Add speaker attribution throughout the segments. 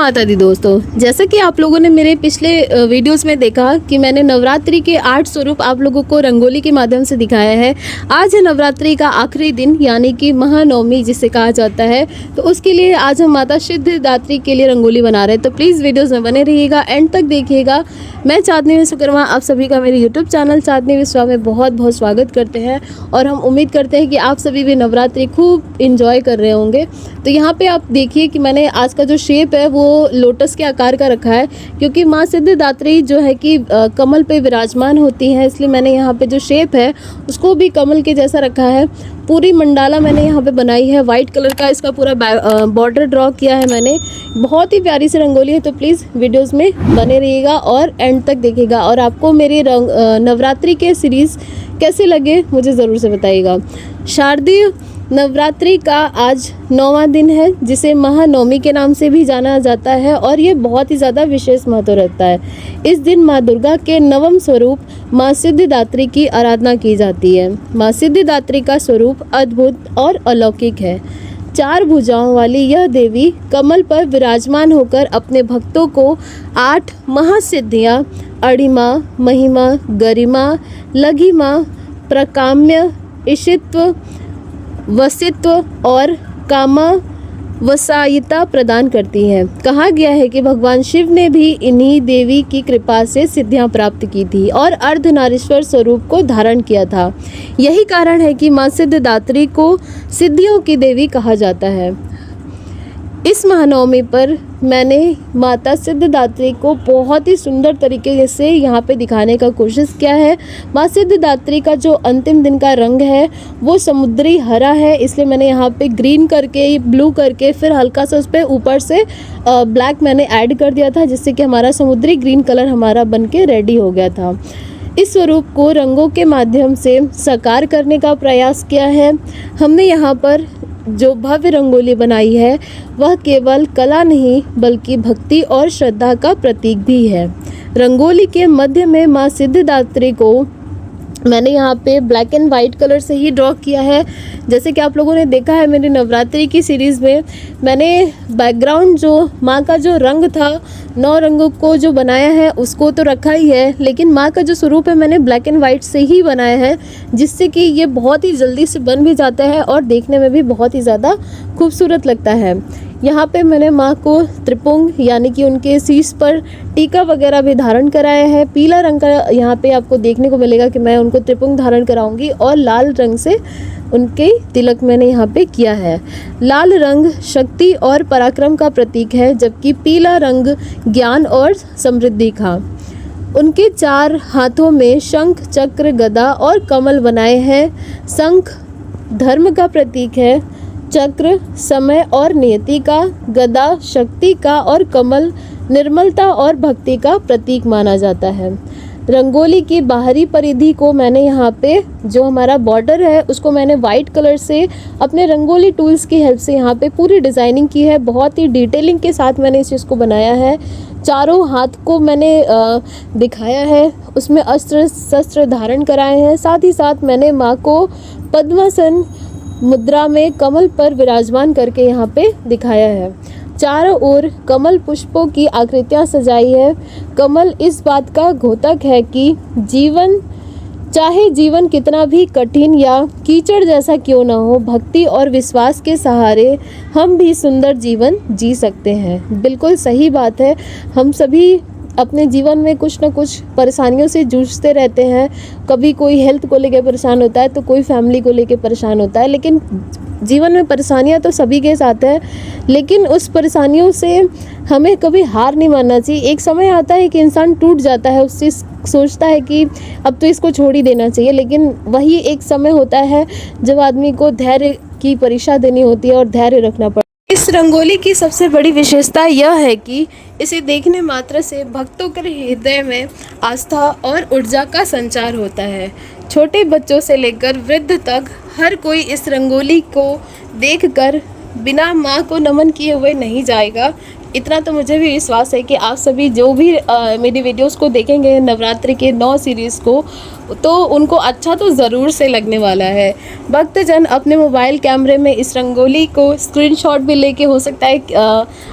Speaker 1: माता दी दोस्तों, जैसा कि आप लोगों ने मेरे पिछले वीडियोस में देखा कि मैंने नवरात्रि के 8 स्वरूप आप लोगों को रंगोली के माध्यम से दिखाया है। आज है नवरात्रि का आखिरी दिन यानी कि महानवमी जिसे कहा जाता है। तो उसके लिए आज हम माता सिद्धिदात्री के लिए रंगोली बना रहे हैं। तो प्लीज़ वीडियोज़ में बने रहिएगा, एंड तक देखिएगा। मैं चाँदनी विश्वकर्मा आप सभी का मेरे यूट्यूब चैनल चाँदनी विश्वा में बहुत बहुत स्वागत करते हैं और हम उम्मीद करते हैं कि आप सभी भी नवरात्रि खूब इंजॉय कर रहे होंगे। तो यहाँ पे आप देखिए कि मैंने आज का जो शेप है वो लोटस के आकार का रखा है, क्योंकि माँ सिद्धिदात्री जो है कि कमल पे विराजमान होती हैं, इसलिए मैंने यहाँ पे जो शेप है उसको भी कमल के जैसा रखा है। पूरी मंडाला मैंने यहाँ पे बनाई है, वाइट कलर का इसका पूरा बॉर्डर ड्रॉ किया है मैंने। बहुत ही प्यारी सी रंगोली है। तो प्लीज़ वीडियोस में बने रहिएगा और एंड तक देखिएगा। और आपको मेरे नवरात्रि के सीरीज़ कैसे लगे मुझे ज़रूर से बताइएगा। शारदीय नवरात्रि का आज 9वां दिन है, जिसे महानवमी के नाम से भी जाना जाता है और ये बहुत ही ज़्यादा विशेष महत्व रखता है। इस दिन माँ दुर्गा के नवम स्वरूप माँ सिद्धिदात्री की आराधना की जाती है। माँ सिद्धिदात्री का स्वरूप अद्भुत और अलौकिक है। 4 भुजाओं वाली यह देवी कमल पर विराजमान होकर अपने भक्तों को 8 महासिद्धियाँ अणिमा, महिमा, गरिमा, लघिमा, प्रकाम्य, ईशित्व, वसित्व और कामावसायिता प्रदान करती हैं। कहा गया है कि भगवान शिव ने भी इन्हीं देवी की कृपा से सिद्धियां प्राप्त की थी और अर्धनारीश्वर स्वरूप को धारण किया था। यही कारण है कि माँ सिद्धिदात्री को सिद्धियों की देवी कहा जाता है। इस महानवमी पर मैंने माता सिद्धिदात्री को बहुत ही सुंदर तरीके से यहाँ पे दिखाने का कोशिश किया है। माँ सिद्धिदात्री का जो अंतिम दिन का रंग है वो समुद्री हरा है, इसलिए मैंने यहाँ पे ग्रीन करके, ब्लू करके, फिर हल्का सा उस पर ऊपर से ब्लैक मैंने ऐड कर दिया था, जिससे कि हमारा समुद्री ग्रीन कलर हमारा बन के रेडी हो गया था। इस स्वरूप को रंगों के माध्यम से साकार करने का प्रयास किया है। हमने यहाँ पर जो भव्य रंगोली बनाई है वह केवल कला नहीं बल्कि भक्ति और श्रद्धा का प्रतीक भी है। रंगोली के मध्य में माँ सिद्धिदात्री को मैंने यहाँ पे ब्लैक एंड वाइट कलर से ही ड्रॉ किया है। जैसे कि आप लोगों ने देखा है मेरी नवरात्रि की सीरीज़ में, मैंने बैकग्राउंड जो माँ का जो रंग था 9 रंगों को जो बनाया है उसको तो रखा ही है, लेकिन माँ का जो स्वरूप है मैंने ब्लैक एंड वाइट से ही बनाया है, जिससे कि ये बहुत ही जल्दी से बन भी जाता है और देखने में भी बहुत ही ज़्यादा खूबसूरत लगता है। यहाँ पे मैंने माँ को त्रिपुंग यानी कि उनके शीश पर टीका वगैरह भी धारण कराया है। पीला रंग का यहाँ पे आपको देखने को मिलेगा कि मैं उनको त्रिपुंग धारण कराऊंगी, और लाल रंग से उनके तिलक मैंने यहाँ पे किया है। लाल रंग शक्ति और पराक्रम का प्रतीक है, जबकि पीला रंग ज्ञान और समृद्धि का। उनके 4 हाथों में शंख, चक्र, गदा और कमल बनाए हैं। शंख धर्म का प्रतीक है, चक्र समय और नियति का, गदा शक्ति का और कमल निर्मलता और भक्ति का प्रतीक माना जाता है। रंगोली की बाहरी परिधि को मैंने यहाँ पे जो हमारा बॉर्डर है उसको मैंने वाइट कलर से अपने रंगोली टूल्स की हेल्प से यहाँ पे पूरी डिज़ाइनिंग की है। बहुत ही डिटेलिंग के साथ मैंने इस चीज़ को बनाया है। चारों हाथ को मैंने दिखाया है, उसमें अस्त्र शस्त्र धारण कराए हैं। साथ ही साथ मैंने माँ को पद्मासन मुद्रा में कमल पर विराजमान करके यहाँ पे दिखाया है। चारों ओर कमल पुष्पों की आकृतियाँ सजाई है। कमल इस बात का द्योतक है कि जीवन कितना भी कठिन या कीचड़ जैसा क्यों ना हो, भक्ति और विश्वास के सहारे हम भी सुंदर जीवन जी सकते हैं। बिल्कुल सही बात है। हम सभी अपने जीवन में कुछ ना कुछ परेशानियों से जूझते रहते हैं। कभी कोई हेल्थ को लेकर परेशान होता है तो कोई फैमिली को लेकर परेशान होता है, लेकिन जीवन में परेशानियां तो सभी के साथ है, लेकिन उस परेशानियों से हमें कभी हार नहीं मानना चाहिए। एक समय आता है कि इंसान टूट जाता है, उससे सोचता है कि अब तो इसको छोड़ ही देना चाहिए, लेकिन वही एक समय होता है जब आदमी को धैर्य की परीक्षा देनी होती है और धैर्य रखना पड़ता है। इस रंगोली की सबसे बड़ी विशेषता यह है कि इसे देखने मात्र से भक्तों के हृदय में आस्था और ऊर्जा का संचार होता है। छोटे बच्चों से लेकर वृद्ध तक हर कोई इस रंगोली को देखकर बिना माँ को नमन किए हुए नहीं जाएगा। इतना तो मुझे भी विश्वास है कि आप सभी जो भी मेरी वीडियोस को देखेंगे नवरात्रि के 9 सीरीज़ को, तो उनको अच्छा तो ज़रूर से लगने वाला है। भक्तजन अपने मोबाइल कैमरे में इस रंगोली को स्क्रीनशॉट भी लेके हो सकता है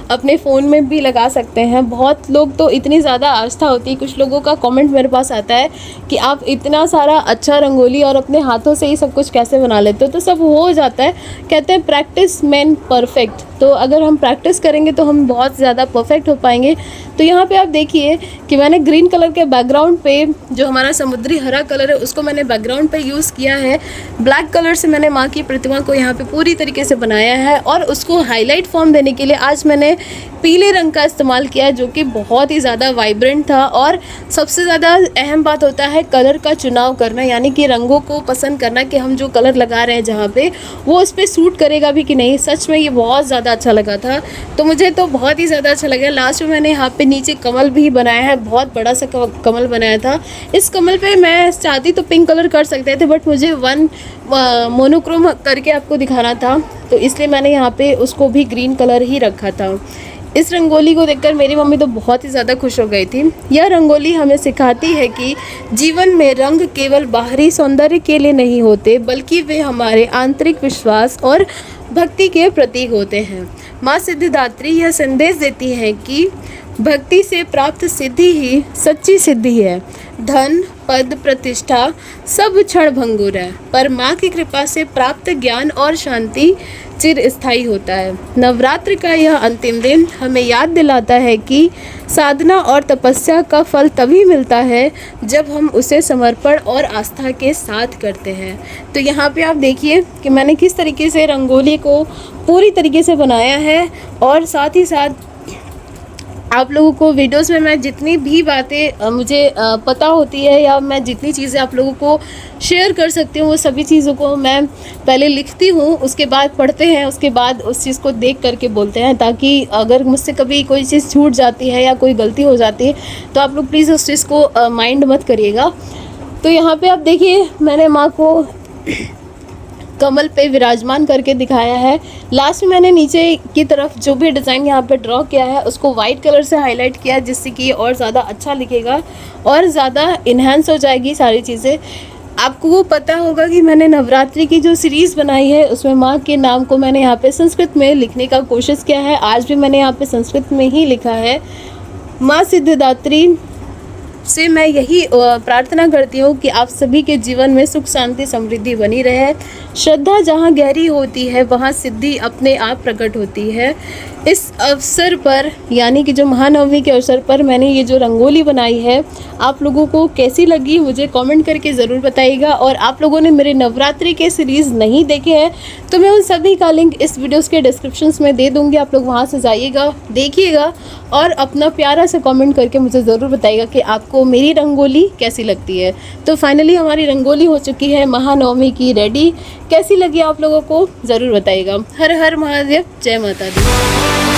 Speaker 1: अपने फ़ोन में भी लगा सकते हैं। बहुत लोग तो इतनी ज़्यादा आस्था होती है, कुछ लोगों का कमेंट मेरे पास आता है कि आप इतना सारा अच्छा रंगोली और अपने हाथों से ही सब कुछ कैसे बना लेते हो। तो सब हो जाता है, कहते हैं प्रैक्टिस मेन परफेक्ट। तो अगर हम प्रैक्टिस करेंगे तो हम बहुत ज़्यादा परफेक्ट हो पाएंगे। तो यहाँ पे आप देखिए कि मैंने ग्रीन कलर के बैकग्राउंड पे जो हमारा समुद्री हरा कलर है उसको मैंने बैकग्राउंड पे यूज़ किया है। ब्लैक कलर से मैंने माँ की प्रतिमा को यहाँ पे पूरी तरीके से बनाया है और उसको हाईलाइट फॉर्म देने के लिए आज मैंने पीले रंग का इस्तेमाल किया है, जो कि बहुत ही ज़्यादा वाइब्रेंट था। और सबसे ज़्यादा अहम बात होता है कलर का चुनाव करना, यानी कि रंगों को पसंद करना कि हम जो कलर लगा रहे हैं जहाँ पे वो उस पर सूट करेगा भी कि नहीं। सच में ये बहुत ज़्यादा अच्छा लगा था, तो मुझे तो बहुत ही ज़्यादा अच्छा लगा। लास्ट में मैंने यहाँ पे नीचे कमल भी बनाया है, बहुत बड़ा सा कमल बनाया था। इस कमल पे मैं चाहती तो पिंक कलर कर सकते थे, बट मुझे मोनोक्रोम करके आपको दिखाना था, तो इसलिए मैंने यहाँ पे उसको भी ग्रीन कलर ही रखा था। इस रंगोली को देखकर मेरी मम्मी तो बहुत ही ज़्यादा खुश हो गई थी। यह रंगोली हमें सिखाती है कि जीवन में रंग केवल बाहरी सौंदर्य के लिए नहीं होते, बल्कि वे हमारे आंतरिक विश्वास और भक्ति के प्रतीक होते हैं। माँ सिद्धिदात्री यह संदेश देती है कि भक्ति से प्राप्त सिद्धि ही सच्ची सिद्धि है। धन, पद, प्रतिष्ठा सब क्षण भंगुर है, पर माँ की कृपा से प्राप्त ज्ञान और शांति चिर स्थायी होता है। नवरात्र का यह अंतिम दिन हमें याद दिलाता है कि साधना और तपस्या का फल तभी मिलता है जब हम उसे समर्पण और आस्था के साथ करते हैं। तो यहाँ पे आप देखिए कि मैंने किस तरीके से रंगोली को पूरी तरीके से बनाया है, और साथ ही साथ आप लोगों को वीडियोस में मैं जितनी भी बातें मुझे पता होती है या मैं जितनी चीज़ें आप लोगों को शेयर कर सकती हूँ वो सभी चीज़ों को मैं पहले लिखती हूँ, उसके बाद पढ़ते हैं, उसके बाद उस चीज़ को देख करके बोलते हैं, ताकि अगर मुझसे कभी कोई चीज़ छूट जाती है या कोई गलती हो जाती है तो आप लोग प्लीज़ उस चीज़ को माइंड मत करिएगा। तो यहाँ पे आप देखिए मैंने माँ को कमल पे विराजमान करके दिखाया है। लास्ट में मैंने नीचे की तरफ जो भी डिज़ाइन यहाँ पे ड्रॉ किया है उसको वाइट कलर से हाईलाइट किया, जिससे कि और ज़्यादा अच्छा दिखेगा और ज़्यादा इन्हेंस हो जाएगी सारी चीज़ें। आपको वो पता होगा कि मैंने नवरात्रि की जो सीरीज़ बनाई है उसमें माँ के नाम को मैंने यहाँ पे संस्कृत में लिखने का कोशिश किया है। आज भी मैंने यहाँ पे संस्कृत में ही लिखा है। माँ सिद्धिदात्री से मैं यही प्रार्थना करती हूँ कि आप सभी के जीवन में सुख शांति समृद्धि बनी रहे। श्रद्धा जहाँ गहरी होती है वहाँ सिद्धि अपने आप प्रकट होती है। इस अवसर पर यानी कि जो महानवमी के अवसर पर मैंने ये जो रंगोली बनाई है आप लोगों को कैसी लगी मुझे कमेंट करके ज़रूर बताइएगा। और आप लोगों ने मेरे नवरात्रि के सीरीज़ नहीं देखे हैं तो मैं उन सभी का लिंक इस वीडियोस के डिस्क्रिप्शंस में दे दूँगी, आप लोग वहाँ से जाइएगा, देखिएगा और अपना प्यारा सा कमेंट करके मुझे ज़रूर बताइएगा कि आपको मेरी रंगोली कैसी लगती है। तो फाइनली हमारी रंगोली हो चुकी है महानवमी की रेडी। कैसी लगी आप लोगों को ज़रूर बताइएगा। हर हर महादेव, जय माता दी।